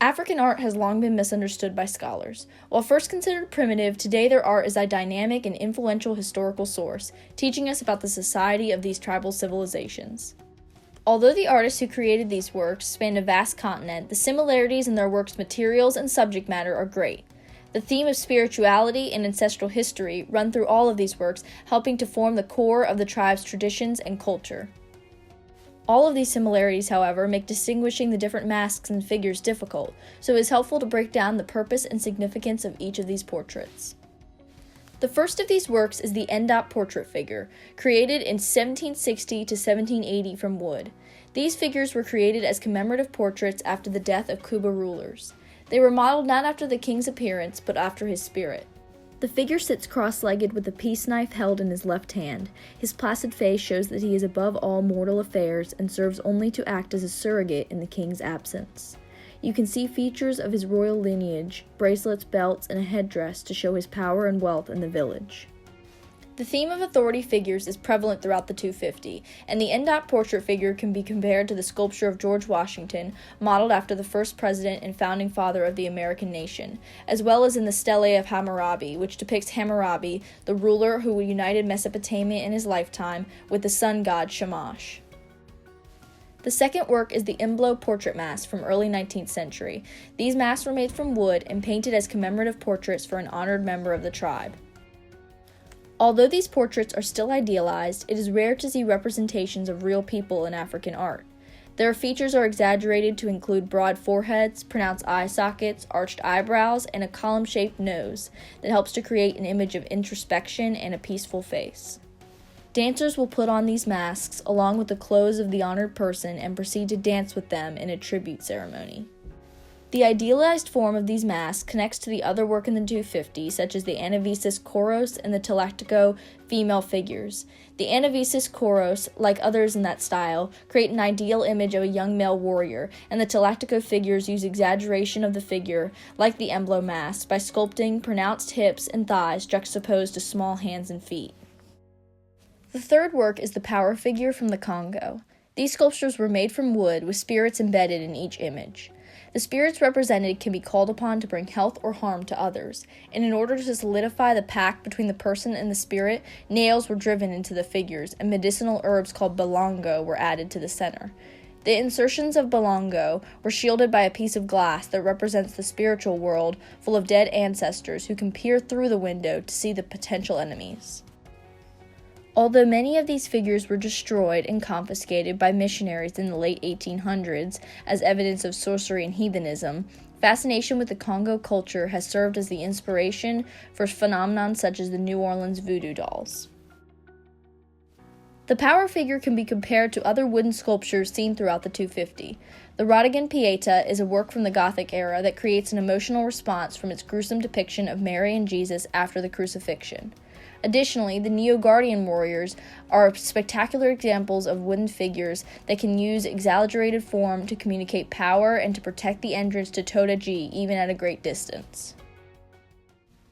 African art has long been misunderstood by scholars. While first considered primitive, today their art is a dynamic and influential historical source, teaching us about the society of these tribal civilizations. Although the artists who created these works spanned a vast continent, the similarities in their works' materials and subject matter are great. The theme of spirituality and ancestral history run through all of these works, helping to form the core of the tribe's traditions and culture. All of these similarities, however, make distinguishing the different masks and figures difficult, so it is helpful to break down the purpose and significance of each of these portraits. The first of these works is the NDOT portrait figure, created in 1760 to 1780 from wood. These figures were created as commemorative portraits after the death of Kuba rulers. They were modeled not after the king's appearance, but after his spirit. The figure sits cross-legged with a peace knife held in his left hand. His placid face shows that he is above all mortal affairs and serves only to act as a surrogate in the king's absence. You can see features of his royal lineage, bracelets, belts, and a headdress to show his power and wealth in the village. The theme of authority figures is prevalent throughout the 250, and the NDOT portrait figure can be compared to the sculpture of George Washington, modeled after the first president and founding father of the American nation, as well as in the Stele of Hammurabi, which depicts Hammurabi, the ruler who united Mesopotamia in his lifetime, with the sun god Shamash. The second work is the Imblo portrait mask from early 19th century. These masks were made from wood and painted as commemorative portraits for an honored member of the tribe. Although these portraits are still idealized, it is rare to see representations of real people in African art. Their features are exaggerated to include broad foreheads, pronounced eye sockets, arched eyebrows, and a column-shaped nose that helps to create an image of introspection and a peaceful face. Dancers will put on these masks along with the clothes of the honored person and proceed to dance with them in a tribute ceremony. The idealized form of these masks connects to the other work in the 250, such as the Anavisis Koros and the Telactico female figures. The Anavisis Koros, like others in that style, create an ideal image of a young male warrior, and the Telactico figures use exaggeration of the figure, like the Emblo mask, by sculpting pronounced hips and thighs juxtaposed to small hands and feet. The third work is the power figure from the Congo. These sculptures were made from wood with spirits embedded in each image. The spirits represented can be called upon to bring health or harm to others, and in order to solidify the pact between the person and the spirit, nails were driven into the figures, and medicinal herbs called balongo were added to the center. The insertions of balongo were shielded by a piece of glass that represents the spiritual world, full of dead ancestors who can peer through the window to see the potential enemies. Although many of these figures were destroyed and confiscated by missionaries in the late 1800s as evidence of sorcery and heathenism, fascination with the Congo culture has served as the inspiration for phenomena such as the New Orleans voodoo dolls. The power figure can be compared to other wooden sculptures seen throughout the 250. The Rodigan Pieta is a work from the Gothic era that creates an emotional response from its gruesome depiction of Mary and Jesus after the crucifixion. Additionally, the Neo-Guardian warriors are spectacular examples of wooden figures that can use exaggerated form to communicate power and to protect the entrance to Toda-Ji even at a great distance.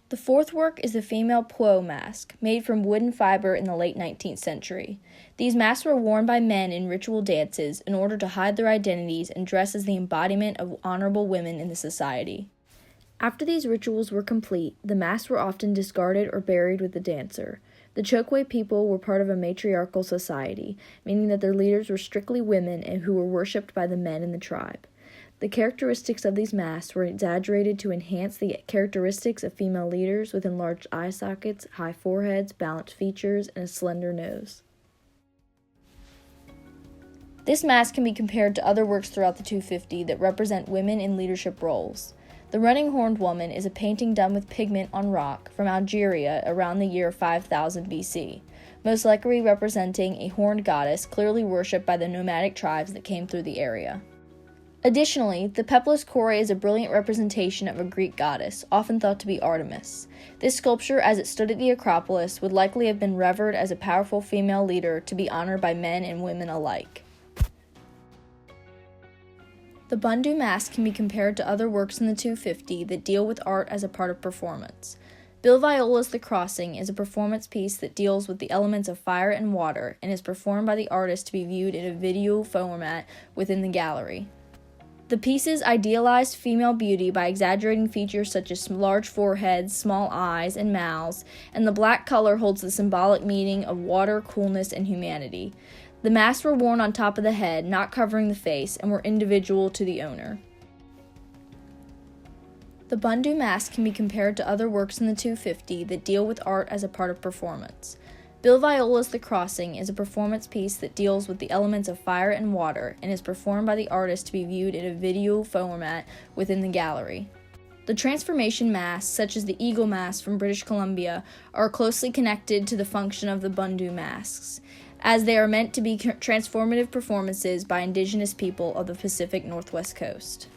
The fourth work is the female Puo mask, made from wooden fiber in the late 19th century. These masks were worn by men in ritual dances in order to hide their identities and dress as the embodiment of honorable women in the society. After these rituals were complete, the masks were often discarded or buried with the dancer. The Chokwe people were part of a matriarchal society, meaning that their leaders were strictly women and who were worshipped by the men in the tribe. The characteristics of these masks were exaggerated to enhance the characteristics of female leaders with enlarged eye sockets, high foreheads, balanced features, and a slender nose. This mask can be compared to other works throughout the 250 that represent women in leadership roles. The Running Horned Woman is a painting done with pigment on rock from Algeria around the year 5000 BC, most likely representing a horned goddess clearly worshipped by the nomadic tribes that came through the area. Additionally, the Peplos Kore is a brilliant representation of a Greek goddess, often thought to be Artemis. This sculpture, as it stood at the Acropolis, would likely have been revered as a powerful female leader to be honored by men and women alike. The Bundu mask can be compared to other works in the 250 that deal with art as a part of performance. Bill Viola's The Crossing is a performance piece that deals with the elements of fire and water and is performed by the artist to be viewed in a video format within the gallery. The pieces idealized female beauty by exaggerating features such as large foreheads, small eyes, and mouths, and the black color holds the symbolic meaning of water, coolness, and humanity. The masks were worn on top of the head, not covering the face, and were individual to the owner. The Bundu mask can be compared to other works in the 250 that deal with art as a part of performance. Bill Viola's The Crossing is a performance piece that deals with the elements of fire and water and is performed by the artist to be viewed in a video format within the gallery. The transformation masks, such as the Eagle mask from British Columbia, are closely connected to the function of the Bundu masks, as they are meant to be transformative performances by indigenous people of the Pacific Northwest coast.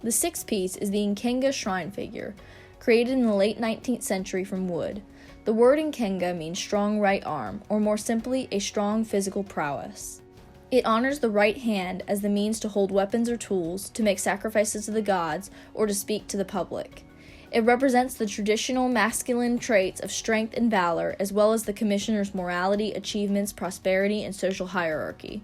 The sixth piece is the Kengo Shrine figure, created in the late 19th century from wood. The word Kenga means strong right arm, or more simply, a strong physical prowess. It honors the right hand as the means to hold weapons or tools, to make sacrifices to the gods, or to speak to the public. It represents the traditional masculine traits of strength and valor, as well as the commissioner's morality, achievements, prosperity, and social hierarchy.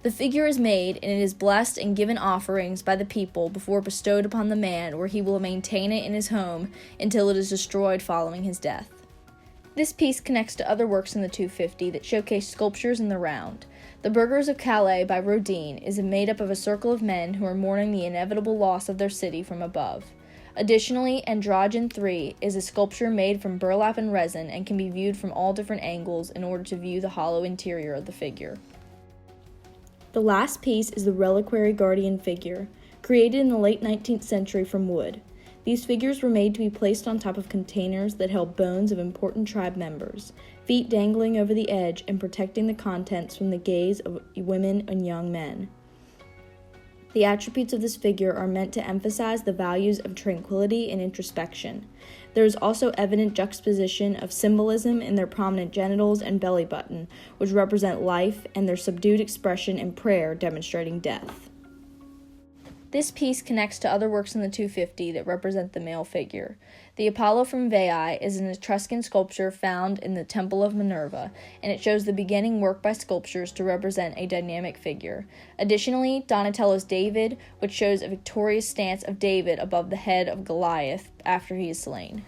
The figure is made, and it is blessed and given offerings by the people before bestowed upon the man, where he will maintain it in his home until it is destroyed following his death. This piece connects to other works in the 250 that showcase sculptures in the round. The Burghers of Calais by Rodin is made up of a circle of men who are mourning the inevitable loss of their city from above. Additionally, Androgen 3 is a sculpture made from burlap and resin and can be viewed from all different angles in order to view the hollow interior of the figure. The last piece is the Reliquary Guardian figure, created in the late 19th century from wood. These figures were made to be placed on top of containers that held bones of important tribe members, feet dangling over the edge and protecting the contents from the gaze of women and young men. The attributes of this figure are meant to emphasize the values of tranquility and introspection. There is also evident juxtaposition of symbolism in their prominent genitals and belly button, which represent life, and their subdued expression in prayer demonstrating death. This piece connects to other works in the 250 that represent the male figure. The Apollo from Veii is an Etruscan sculpture found in the Temple of Minerva, and it shows the beginning work by sculptors to represent a dynamic figure. Additionally, Donatello's David, which shows a victorious stance of David above the head of Goliath after he is slain.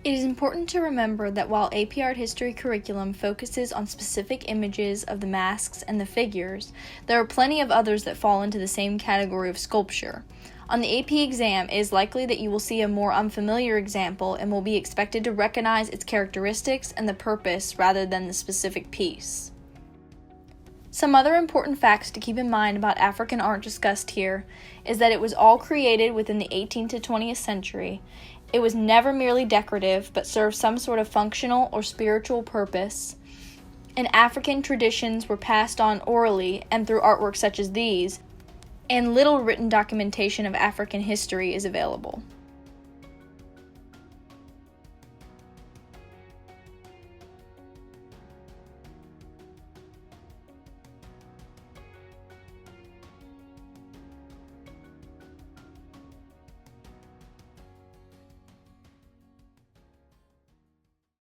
It is important to remember that while AP Art History curriculum focuses on specific images of the masks and the figures, there are plenty of others that fall into the same category of sculpture. On the AP exam, it is likely that you will see a more unfamiliar example and will be expected to recognize its characteristics and the purpose rather than the specific piece. Some other important facts to keep in mind about African art discussed here is that it was all created within the 18th to 20th century. It was never merely decorative, but served some sort of functional or spiritual purpose. And African traditions were passed on orally and through artworks such as these, and little written documentation of African history is available.